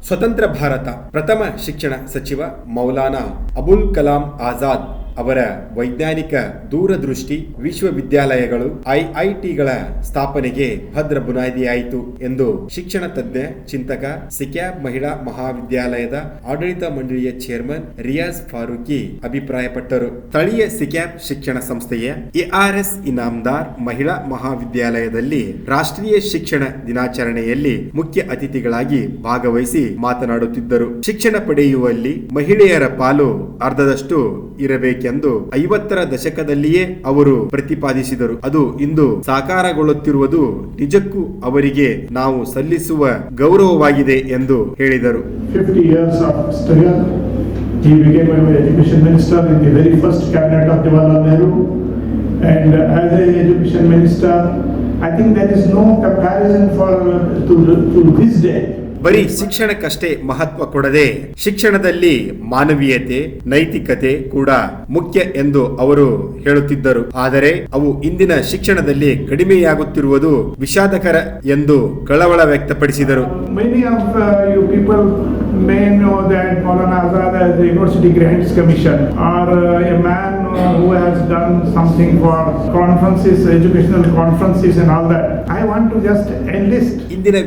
ಸ್ವತಂತ್ರ ಭಾರತ ಪ್ರಥಮ ಶಿಕ್ಷಣ ಸಚಿವ ಮೌಲಾನಾ ಅಬುಲ್ ಕಲಾಂ ಆಜಾದ್ ಅವರ ವೈಜ್ಞಾನಿಕ ದೂರದೃಷ್ಟಿ ವಿಶ್ವವಿದ್ಯಾಲಯಗಳು ಐಐಟಿಗಳ ಸ್ಥಾಪನೆಗೆ ಭದ್ರ ಬುನಾದಿಯಾಯಿತು ಎಂದು ಶಿಕ್ಷಣ ತಜ್ಞ ಚಿಂತಕ ಸಿಕ್ಯಾಬ್ ಮಹಿಳಾ ಮಹಾವಿದ್ಯಾಲಯದ ಆಡಳಿತ ಮಂಡಳಿಯ ಚೇರ್ಮನ್ ರಿಯಾಜ್ ಫಾರೂಕಿ ಅಭಿಪ್ರಾಯಪಟ್ಟರು. ಸ್ಥಳೀಯ ಸಿಕ್ಯಾಬ್ ಶಿಕ್ಷಣ ಸಂಸ್ಥೆಯ ಎಆರ್ಎಸ್ ಇನಾಮದಾರ್ ಮಹಿಳಾ ಮಹಾವಿದ್ಯಾಲಯದಲ್ಲಿ ರಾಷ್ಟ್ರೀಯ ಶಿಕ್ಷಣ ದಿನಾಚರಣೆಯಲ್ಲಿ ಮುಖ್ಯ ಅತಿಥಿಗಳಾಗಿ ಭಾಗವಹಿಸಿ ಮಾತನಾಡುತ್ತಿದ್ದರು. ಶಿಕ್ಷಣ ಪಡೆಯುವಲ್ಲಿ ಮಹಿಳೆಯರ ಪಾಲು ಅರ್ಧದಷ್ಟು ಇರಬೇಕೆಂದು 50ರ ದಶಕದಲ್ಲಿಯೇ ಅವರು ಪ್ರತಿಪಾದಿಸಿದರು. ಅದು ಇಂದು ಸಾಕಾರಗೊಳ್ಳುತ್ತಿರುವುದು ನಿಜಕ್ಕೂ ಅವರಿಗೆ ನಾವು ಸಲ್ಲಿಸುವ ಗೌರವವಾಗಿದೆ ಎಂದು ಹೇಳಿದರು. 50 years of struggle. He became an education minister in the very first cabinet of Jawaharlal Nehru, and as an education minister, I think there is no comparison to this day. ಬರೀ ಶಿಕ್ಷಣಕ್ಕಷ್ಟೇ ಮಹತ್ವ ಕೊಡದೆ ಶಿಕ್ಷಣದಲ್ಲಿ ಮಾನವೀಯತೆ, ನೈತಿಕತೆ ಕೂಡ ಮುಖ್ಯ ಎಂದು ಅವರು ಹೇಳುತ್ತಿದ್ದರು. ಆದರೆ ಅವು ಇಂದಿನ ಶಿಕ್ಷಣದಲ್ಲಿ ಕಡಿಮೆಯಾಗುತ್ತಿರುವುದು ವಿಷಾದಕರ ಎಂದು ಕಳವಳ ವ್ಯಕ್ತಪಡಿಸಿದರು. Many of you people may know that Maulana Azad has the University Grants Commission, or a man who has done something for conferences, educational conferences and all that. I want to just enlist. ಇಂದಿನ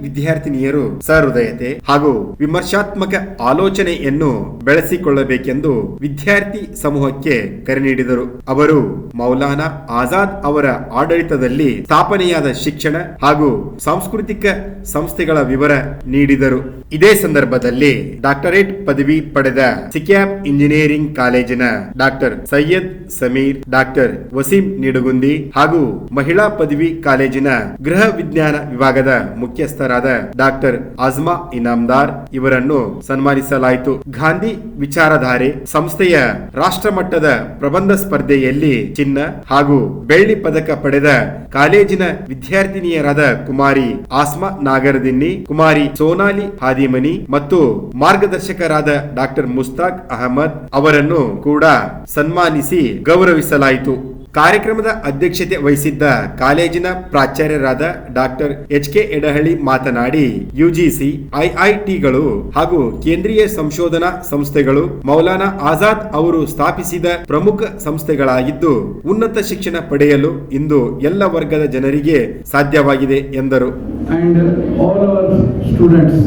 ವಿದ್ಯಾರ್ಥಿನಿಯರು ಸಹೃದಯತೆ ಹಾಗೂ ವಿಮರ್ಶಾತ್ಮಕ ಆಲೋಚನೆಯನ್ನು ಬೆಳೆಸಿಕೊಳ್ಳಬೇಕೆಂದು ವಿದ್ಯಾರ್ಥಿ ಸಮೂಹಕ್ಕೆ ಕರೆ ನೀಡಿದರು. ಅವರು ಮೌಲಾನಾ ಆಜಾದ್ ಅವರ ಆಡಳಿತದಲ್ಲಿ ಸ್ಥಾಪನೆಯಾದ ಶಿಕ್ಷಣ ಹಾಗೂ ಸಾಂಸ್ಕೃತಿಕ ಸಂಸ್ಥೆಗಳ ವಿವರ ನೀಡಿದರು. ಇದೇ ಸಂದರ್ಭದಲ್ಲಿ ಡಾಕ್ಟರೇಟ್ ಪದವಿ ಪಡೆದ ಸಿಕ್ಯಾಬ್ ಇಂಜಿನಿಯರಿಂಗ್ ಕಾಲೇಜಿನ ಡಾಕ್ಟರ್ ಸೈಯದ್ ಸಮೀರ್, ಡಾಕ್ಟರ್ ವಸೀಂ ನಿಡುಗುಂದಿ ಹಾಗೂ ಮಹಿಳಾ ಪದವಿ ಕಾಲೇಜಿನ ಗೃಹ ವಿಜ್ಞಾನ ವಿಭಾಗದ ಮುಖ್ಯಸ್ಥರಾದ ಡಾಕ್ಟರ್ ಆಜ್ಮಾ ಇನಾಮದಾರ್ ಇವರನ್ನು ಸನ್ಮಾನಿಸಲಾಯಿತು. ಗಾಂಧಿ ವಿಚಾರಧಾರೆ ಸಂಸ್ಥೆಯ ರಾಷ್ಟ್ರಮಟ್ಟದ ಪ್ರಬಂಧ ಸ್ಪರ್ಧೆಯಲ್ಲಿ ಚಿನ್ನ ಹಾಗೂ ಬೆಳ್ಳಿ ಪದಕ ಪಡೆದ ಕಾಲೇಜಿನ ವಿದ್ಯಾರ್ಥಿನಿಯರಾದ ಕುಮಾರಿ ಆಸ್ಮಾ ನಾಗರದಿನ್ನಿ, ಕುಮಾರಿ ಸೋನಾಲಿ ಹಾದಿಮನಿ ಮತ್ತು ಮಾರ್ಗದರ್ಶಕರಾದ ಡಾಕ್ಟರ್ ಮುಸ್ತಾಕ್ ಅಹಮದ್ ಅವರನ್ನು ಕೂಡ ಸನ್ಮಾನಿಸಿ ಗೌರವಿಸಲಾಯಿತು. ಕಾರ್ಯಕ್ರಮದ ಅಧ್ಯಕ್ಷತೆ ವಹಿಸಿದ್ದ ಕಾಲೇಜಿನ ಪ್ರಾಚಾರ್ಯರಾದ ಡಾಕ್ಟರ್ ಎಚ್.ಕೆ. ಎಡಹಳ್ಳಿ ಮಾತನಾಡಿ, ಯುಜಿಸಿ, ಐಐಟಿಗಳು ಹಾಗೂ ಕೇಂದ್ರೀಯ ಸಂಶೋಧನಾ ಸಂಸ್ಥೆಗಳು ಮೌಲಾನಾ ಆಜಾದ್ ಅವರು ಸ್ಥಾಪಿಸಿದ ಪ್ರಮುಖ ಸಂಸ್ಥೆಗಳಾಗಿದ್ದು ಉನ್ನತ ಶಿಕ್ಷಣ ಪಡೆಯಲು ಇಂದು ಎಲ್ಲ ವರ್ಗದ ಜನರಿಗೆ ಸಾಧ್ಯವಾಗಿದೆ ಎಂದರು. And all our students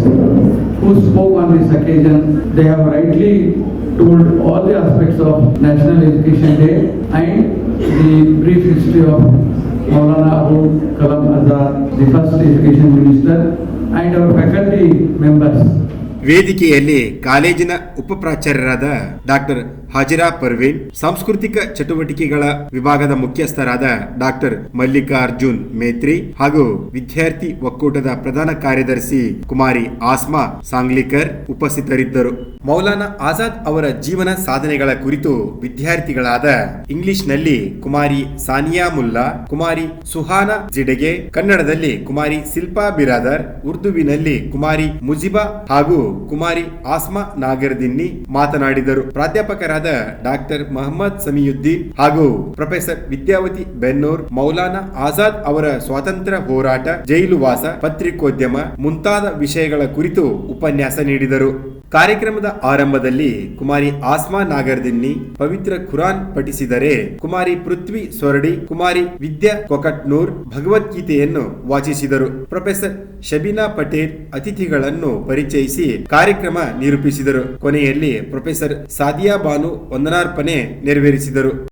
who spoke on this occasion, they have rightly told all the aspects of National Education Day and the brief history of Maulana Abul Kalam Azad, the first education minister, and our faculty members. ವೇದಿಕೆಯಲ್ಲಿ ಕಾಲೇಜಿನ ಉಪಪ್ರಾಚಾರ್ಯರಾದ doctor Hajira Parveen, ಸಾಂಸ್ಕೃತಿಕ ಚಟುವಟಿಕೆಗಳ ವಿಭಾಗದ ಮುಖ್ಯಸ್ಥರಾದ doctor Mallikarjun Metri ಹಾಗೂ ವಿದ್ಯಾರ್ಥಿ ಒಕ್ಕೂಟದ ಪ್ರಧಾನ ಕಾರ್ಯದರ್ಶಿ ಕುಮಾರಿ ಆಸ್ಮಾ ಸಾಂಗ್ಲಿಕರ್ ಉಪಸ್ಥಿತರಿದ್ದರು. ಮೌಲಾನಾ ಆಜಾದ್ ಅವರ ಜೀವನ ಸಾಧನೆಗಳ ಕುರಿತು ವಿದ್ಯಾರ್ಥಿಗಳಾದ ಇಂಗ್ಲಿಷ್ನಲ್ಲಿ ಕುಮಾರಿ ಸಾನಿಯಾ ಮುಲ್ಲಾ, ಕುಮಾರಿ ಸುಹಾನಾ ಜಿಡೆಗೆ, ಕನ್ನಡದಲ್ಲಿ ಕುಮಾರಿ ಶಿಲ್ಪಾ ಬಿರಾದರ್, ಉರ್ದುವಿನಲ್ಲಿ ಕುಮಾರಿ ಮುಜಿಬಾ ಹಾಗೂ ಕುಮಾರಿ ಆಸ್ಮಾ ನಾಗರದಿನ್ನಿ ಮಾತನಾಡಿದರು. ಪ್ರಾಧ್ಯಾಪಕರಾದ ಡಾಕ್ಟರ್ ಮೊಹಮ್ಮದ್ ಸಮೀಯುದ್ದೀನ್ ಹಾಗೂ ಪ್ರೊಫೆಸರ್ ವಿದ್ಯಾವತಿ ಬೆನ್ನೂರ್ ಮೌಲಾನಾ ಆಜಾದ್ ಅವರ ಸ್ವಾತಂತ್ರ್ಯ ಹೋರಾಟ, ಜೈಲುವಾಸ, ಪತ್ರಿಕೋದ್ಯಮ ಮುಂತಾದ ವಿಷಯಗಳ ಕುರಿತು ಉಪನ್ಯಾಸ ನೀಡಿದರು. ಕಾರ್ಯಕ್ರಮದ ಆರಂಭದಲ್ಲಿ ಕುಮಾರಿ ಆಸ್ಮಾ ನಾಗರದಿನ್ನಿ ಪವಿತ್ರ ಖುರಾನ್ ಪಠಿಸಿದರೆ, ಕುಮಾರಿ ಪೃಥ್ವಿ ಸೊರಡಿ, ಕುಮಾರಿ ವಿದ್ಯಾ ಕೊಕಟ್ನೂರ್ ಭಗವದ್ಗೀತೆಯನ್ನು ವಾಚಿಸಿದರು. ಪ್ರೊಫೆಸರ್ ಶಬೀನಾ ಪಟೇಲ್ ಅತಿಥಿಗಳನ್ನು ಪರಿಚಯಿಸಿ ಕಾರ್ಯಕ್ರಮ ನಿರೂಪಿಸಿದರು. ಕೊನೆಯಲ್ಲಿ ಪ್ರೊಫೆಸರ್ ಸಾದಿಯಾ ಬಾನು ವಂದನಾರ್ಪಣೆ ನೆರವೇರಿಸಿದರು.